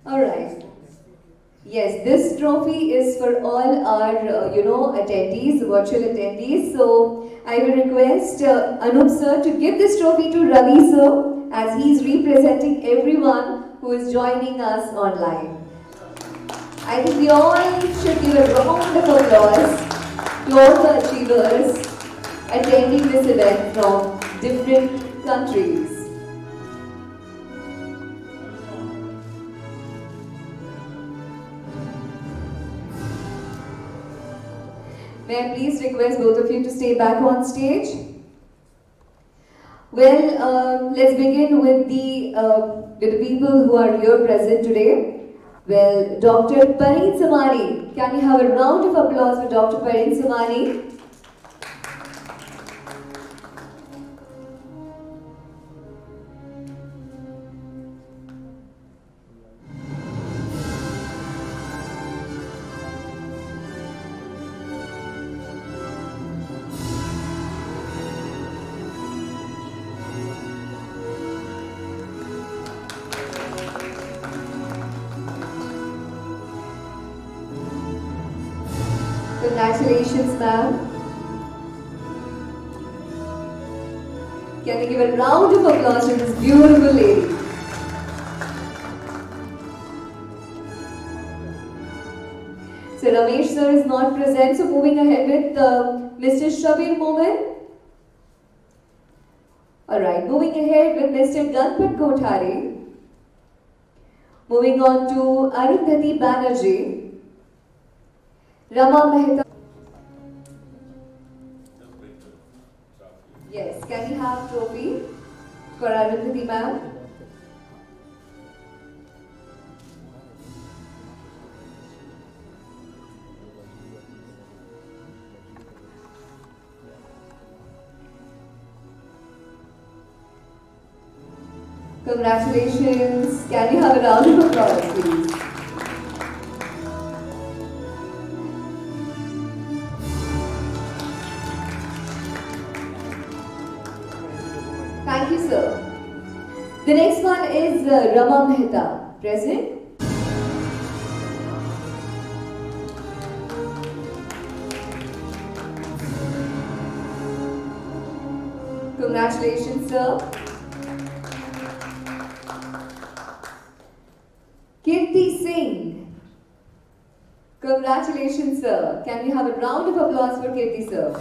All right. Yes, this trophy is for all our, attendees, virtual attendees. So I will request Anup sir to give this trophy to Ravi sir as he is representing everyone who is joining us online. I think we all should give a round of applause to all the achievers attending this event from different countries. May I please request both of you to stay back on stage? Well, let's begin with the people who are here present today. Well, Dr. Pareen Samani. Can we have a round of applause for Dr. Pareen Samani? Congratulations, ma'am. Can we give a round of applause to this beautiful lady? So Ramesh sir is not present, so moving ahead with Mr. Shabir Momin. Alright, moving ahead with Mr. Ganpat Kothari. Moving on to Arundhati Banerjee. Rama Mehta. Yes, can we have trophy for Arundhati ma'am? Congratulations. Can you have a round of applause, please? Thank you, sir. The next one is Rama Mehta. Present. Congratulations, sir. Kirti Singh. Congratulations, sir. Can we have a round of applause for Kirti, sir?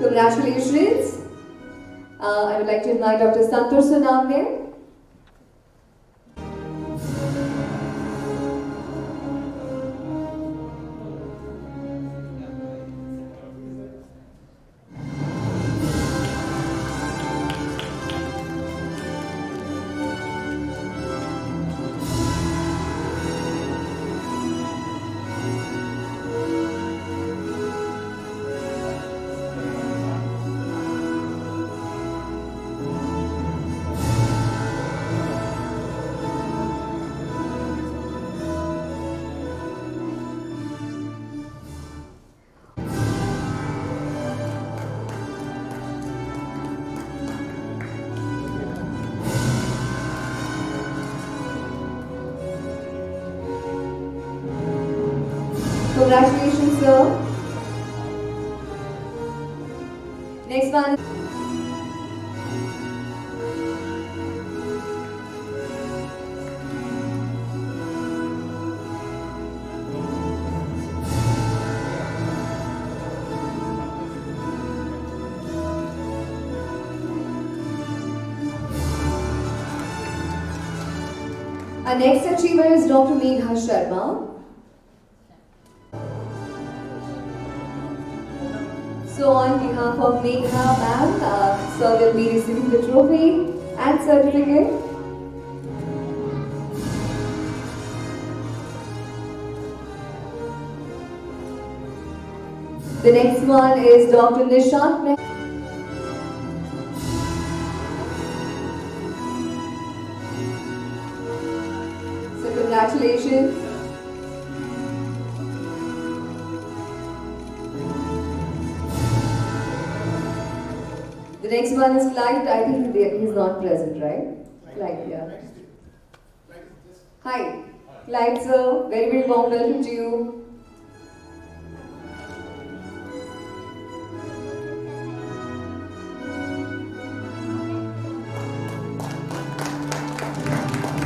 Congratulations. I would like to invite Dr. Santosh Sonamne. Congratulations, sir. Next one. Our next achiever is Dr. Megha Sharma. So on behalf of Megha ma'am, sir will be receiving the trophy and certificate. The next one is Dr. Nishant Mehta. So congratulations. The next one is Clyde. I think he's not present, right? Clyde, yeah. Hi, Clyde sir. Very, very warm welcome to you.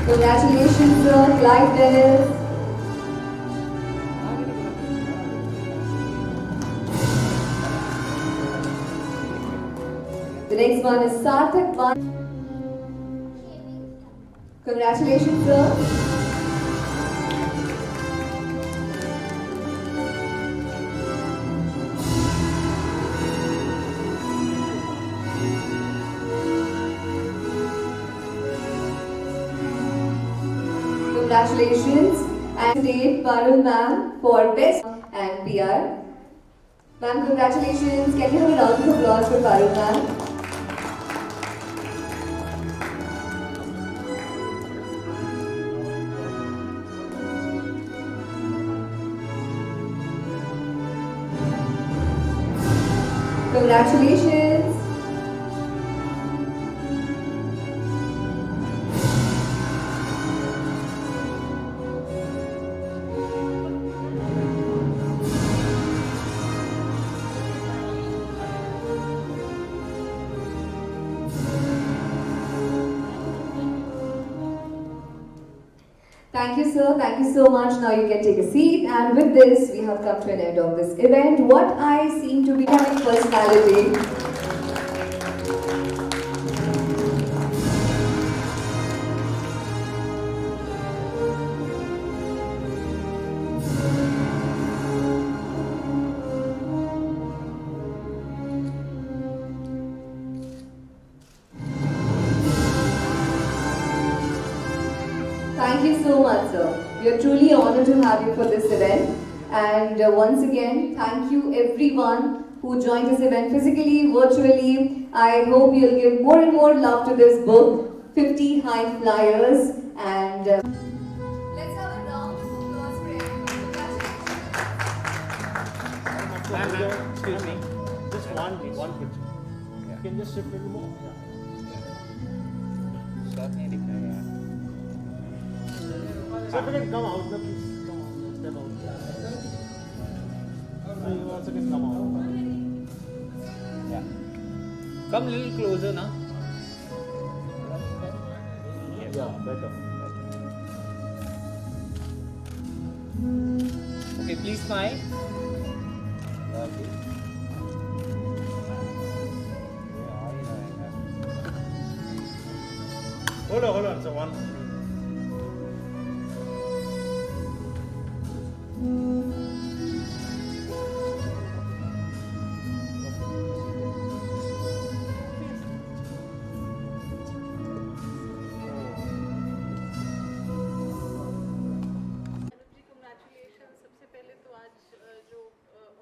Congratulations, sir. Clyde Dennis. The next one is Sarthak Ban. Congratulations, sir. Congratulations. And today, Parul ma'am for Best and PR. Ma'am, congratulations. Can you have a round of applause for Parul ma'am? Congratulations. Thank you, sir. Thank you so much. Now you can take a seat. And with this, we have come to an end of this event. What I seem to be having personality. Thank you so much, sir. We are truly honored to have you for this event. And once again, thank you everyone who joined this event physically, virtually. I hope you'll give more and more love to this book, 50 High Flyers. And let's have a round of applause for everyone. Congratulations. Excuse me. Just one picture. You can just shift a little more. साथ नहीं दिख रहा यार So if you can come out, now please come out. Step out. So you also can come out. yeah come little closer na Yeah, better. okay please smile lovely Hold on. So one. Congratulations. सबसे पहले तो आज जो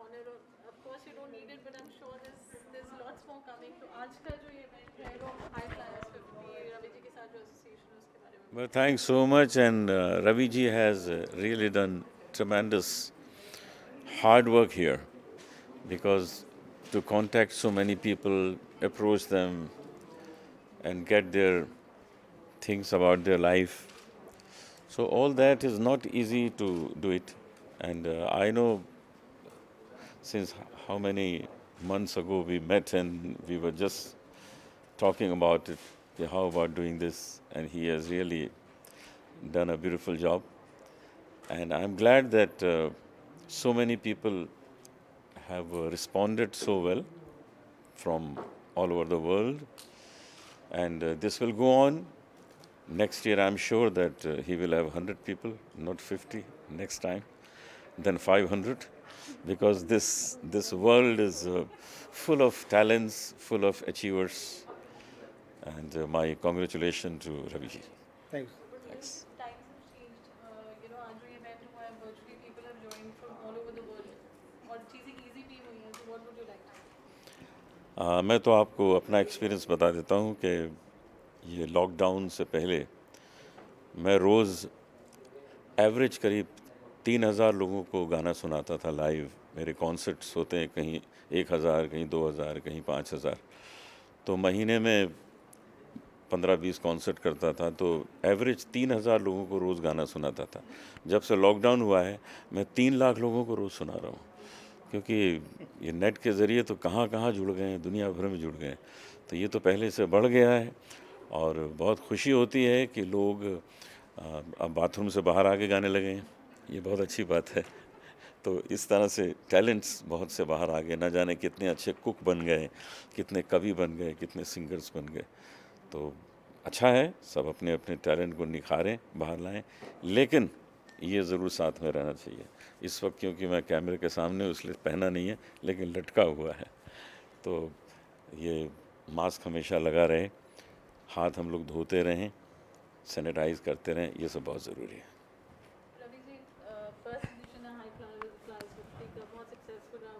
honor of course you don't need it but I'm sure there's lots more coming. तो आज का जो ये event है वो High Flyers 50 रवि जी के साथ जो association है उसके बारे में Well, thanks so much. And Ravi ji has really done tremendous hard work here because to contact so many people, approach them, and get their things about their life. So, all that is not easy to do it. And I know since how many months ago we met and we were just talking about it. How about doing this? And he has really done a beautiful job. And I'm glad that so many people have responded so well from all over the world. And this will go on. Next year, I'm sure that he will have 100 people, not 50 next time, then 500, because this world is full of talents, full of achievers. And my congratulations to Ravi ji. Thanks. Thanks. times have changed. You know आज जो event हुआ है virtually people have joined from all over the world और चीज़ें easy भी हुई हैं what would you like to say? मैं तो आपको अपना एक्सपीरियंस बता देता हूँ कि ये लॉकडाउन से पहले मैं रोज़ एवरेज करीब 3,000 लोगों को गाना सुनाता था लाइव। मेरे कॉन्सर्ट्स होते हैं कहीं 1,000, कहीं 2,000, कहीं 5,000। तो महीने में 15-20 कॉन्सर्ट करता था, तो एवरेज 3,000 लोगों को रोज़ गाना सुनाता था। जब से लॉकडाउन हुआ है मैं 3 लाख लोगों को रोज़ सुना रहा हूँ, क्योंकि ये नेट के ज़रिए तो कहाँ कहाँ जुड़ गए हैं, दुनिया भर में जुड़ गए हैं। तो ये तो पहले से बढ़ गया है और बहुत खुशी होती है कि लोग अब बाथरूम से बाहर आके गाने लगे हैं। ये बहुत अच्छी बात है। तो इस तरह से टैलेंट्स बहुत से बाहर आ गए, न जाने कितने अच्छे कुक बन गए, कितने कवि बन गए, कितने सिंगर्स बन गए। तो अच्छा है, सब अपने अपने टैलेंट को निखारें, बाहर लाएं, लेकिन ये ज़रूर साथ में रहना चाहिए। इस वक्त क्योंकि मैं कैमरे के सामने हूं, इसलिए पहना नहीं है, लेकिन लटका हुआ है। तो ये मास्क हमेशा लगा रहे, हाथ हम लोग धोते रहें, सैनिटाइज करते रहें, ये सब बहुत ज़रूरी है। रवि जी, फर्स्ट एडिशन है हाई फ्लायर्स 50 का बहुत सक्सेसफुल रहा,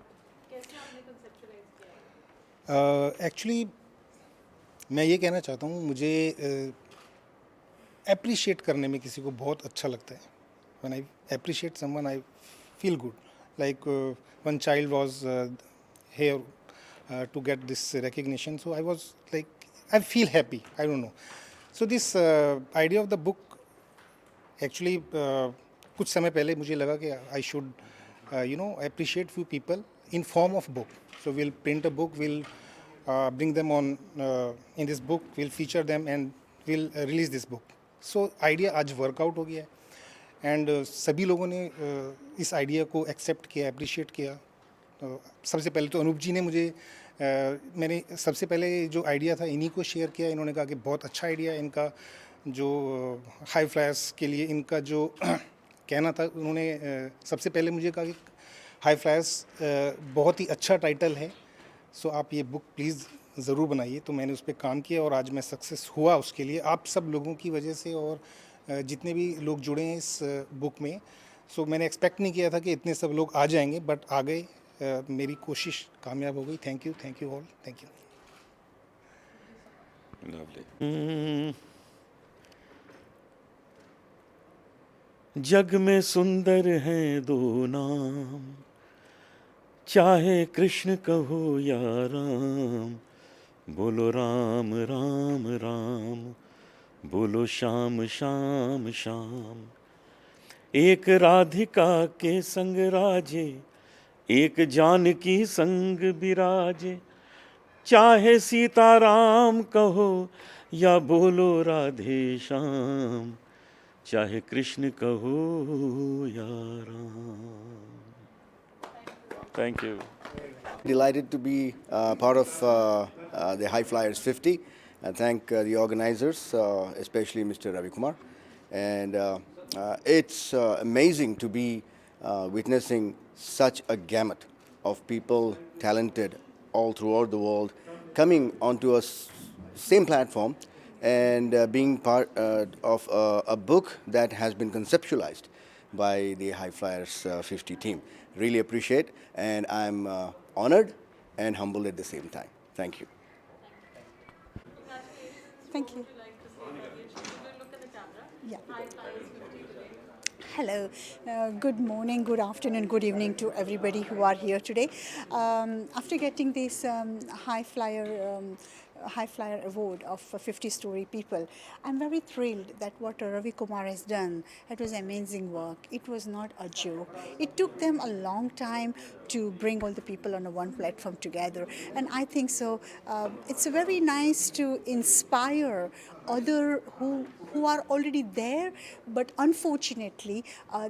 कैसे आपने कंसेप्चुलाइज किया? एक्चुअली मैं ये कहना चाहता हूँ, मुझे अप्रिशिएट करने में किसी को बहुत अच्छा लगता है। When I appreciate someone I feel good, like one child was here to get this recognition, so I was like, I feel happy, I don't know. So this idea of the book, actually कुछ समय पहले मुझे लगा कि I should appreciate few people in form of book. So we'll print a book, we'll bring them on in this book, we'll feature them and we'll release this book. So idea आज workout हो गया है and सभी लोगों ने इस idea को accept किया, अप्रिशिएट किया। तो सबसे पहले तो अनूप जी ने मुझे मैंने सबसे पहले जो आइडिया था इन्हीं को शेयर किया। इन्होंने कहा कि बहुत अच्छा आइडिया है इनका, जो हाई फ्लायर्स के लिए इनका जो कहना था, उन्होंने सबसे पहले मुझे कहा कि हाई फ्लायर्स बहुत ही अच्छा टाइटल है, सो आप ये बुक प्लीज़ ज़रूर बनाइए। तो मैंने उस पर काम किया और आज मैं सक्सेस हुआ उसके लिए, आप सब लोगों की वजह से और जितने भी लोग जुड़े हैं इस बुक में। सो मैंने एक्सपेक्ट नहीं किया था कि इतने सब लोग आ जाएंगे, बट आ गए। मेरी कोशिश कामयाब हो गई। Thank you all, thank you. जग में सुंदर हैं दो नाम, चाहे कृष्ण कहो या राम, बोलो राम राम राम, बोलो श्याम श्याम श्याम। एक राधिका के संग राजे, एक जानकी संग विराजे, चाहे सीताराम कहो या बोलो राधे श्याम, चाहे कृष्ण कहो या Ram. Thank you. Delighted to be part of the High Flyers 50. I thank the organizers, especially Mr. Ravi Kumar. And it's amazing to be witnessing such a gamut of people, talented all throughout the world, coming onto a same platform and being part of a book that has been conceptualized by the High Flyers 50 team. Really appreciate, and I'm honored and humbled at the same time. Thank you. Thank you. Would you like to say, Ravi? Should we look at the camera? Yeah. High Flyers 50 today. Hello, good morning, good afternoon, good evening to everybody who are here today. After getting this High Flyer award of 50 story people, I'm very thrilled that what Ravi Kumar has done. It was amazing work. It was not a joke. It took them a long time to bring all the people on a one platform together, and I think so. It's very nice to inspire other who are already there, but unfortunately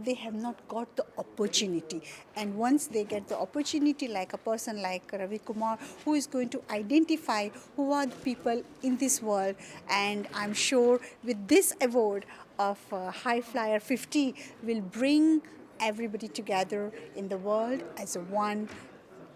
they have not got the opportunity. And once they get the opportunity, like a person like Ravi Kumar, who is going to identify who are the people in this world, and I'm sure with this award of High Flyer 50 will bring everybody together in the world as a one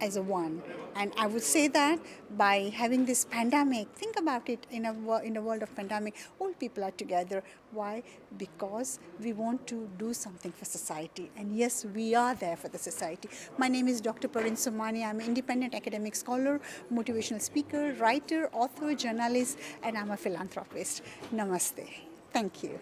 as a one. And I would say that by having this pandemic, think about it, in a world of pandemic, all people are together. Why? Because we want to do something for society. And yes, we are there for the society. My name is Dr. Praveen Somani. I'm an independent academic scholar, motivational speaker, writer, author, journalist, and I'm a philanthropist. Namaste. Thank you.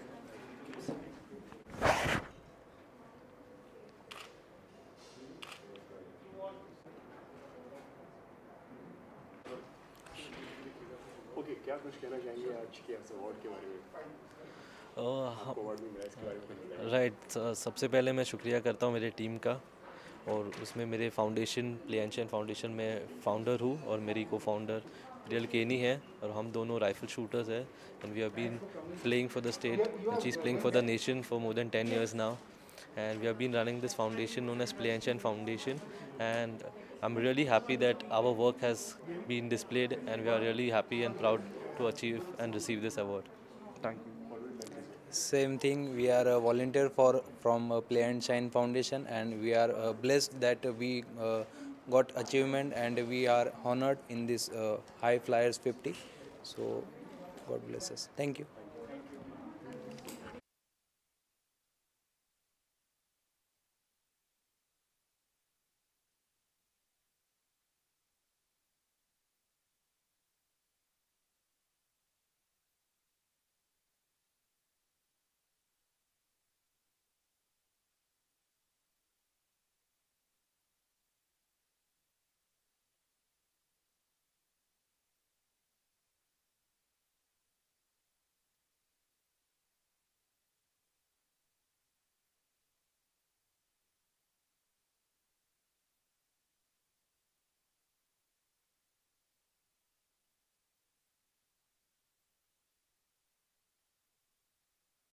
Okay, क्या कुछ कहना चाहेंगे आज के इस award के बारे में? आपको अवार्ड मिला है, इसके बारे में कुछ बताइए। राइट, सबसे पहले मैं शुक्रिया करता हूँ मेरे टीम का, और उसमें मेरे फाउंडेशन प्लेएंशियन फाउंडेशन में फाउंडर हूँ और मेरी को फाउंडर रियल केनी है, और हम दोनों राइफल शूटर्स हैं, and we have been playing for the state which is playing for the nation for more than 10 years now, and we have been running this foundation known as Pleanchan Foundation, and I'm really happy that our work has been displayed, and we are really happy and proud to achieve and receive this award. Thank you. Same thing, we are a volunteer from Play and Shine Foundation, and we are blessed that we got achievement, and we are honored in this High Flyers 50. So God bless us. Thank you.